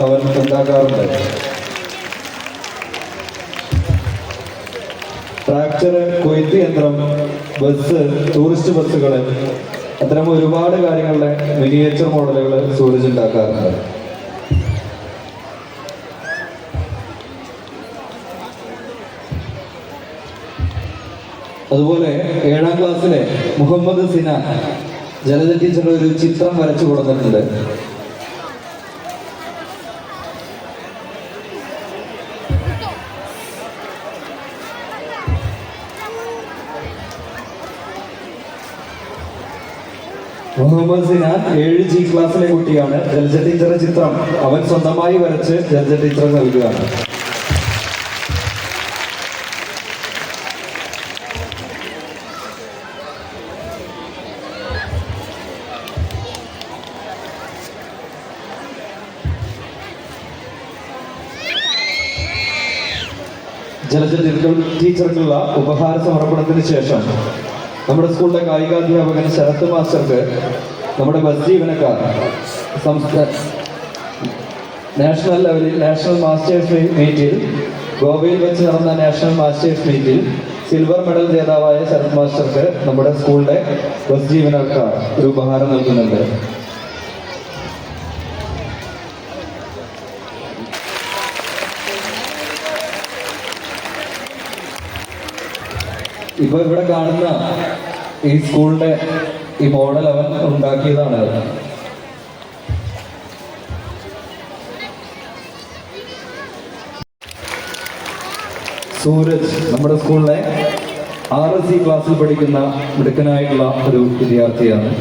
അവൻ ഉണ്ടാക്കാറുണ്ട്. ട്രാക്ടർ, കൊയ്ത്ത് യന്ത്രം, ബസ്, ടൂറിസ്റ്റ് ബസ്സുകൾ, അത്തരം ഒരുപാട് കാര്യങ്ങളുടെ മിനിയേച്ചർ മോഡലുകൾ സൂരജ് ഉണ്ടാക്കാറുണ്ട്. അതുപോലെ 7ാം ക്ലാസ്സിലെ മുഹമ്മദ് സിനാൻ ജലജ ടീച്ചറുടെ ഒരു ചിത്രം വരച്ചു കൊടുത്തിട്ടുണ്ട്. മുഹമ്മദ് സിനാൻ 7G ക്ലാസ്സിലെ കുട്ടിയാണ്. ജലജ ടീച്ചറുടെ ചിത്രം അവൻ സ്വന്തമായി വരച്ച് ജലജ ടീച്ചർ നൽകുകയാണ്. ജലജ ടീച്ചർക്കുള്ള ഉപഹാര സമർപ്പണത്തിന് ശേഷം നമ്മുടെ സ്കൂളിലെ കായികാധ്യാപകൻ ശരത് മാസ്റ്റർക്ക് നമ്മുടെ ബസ് ജീവനക്കാർ നാഷണൽ ലെവലിൽ നാഷണൽ മാസ്റ്റേഴ്സ് മീറ്റിൽ ഗോവയിൽ വെച്ച് നടന്ന നാഷണൽ മാസ്റ്റേഴ്സ് മീറ്റിൽ സിൽവർ മെഡൽ ജേതാവായ ശരത് മാസ്റ്റർക്ക് നമ്മുടെ സ്കൂളിലെ ബസ് ജീവനക്കാർ ഒരു ഉപഹാരം നൽകുന്നുണ്ട്. ഇപ്പൊ ഇവിടെ കാണുന്ന ഈ സ്കൂളിന്റെ ഈ മോഡൽ അവൻ ഉണ്ടാക്കിയതാണ്. സൂരജ് നമ്മുടെ സ്കൂളിലെ 6C ക്ലാസ്സിൽ പഠിക്കുന്ന മിടുക്കനായിട്ടുള്ള ഒരു വിദ്യാർത്ഥിയാണ്.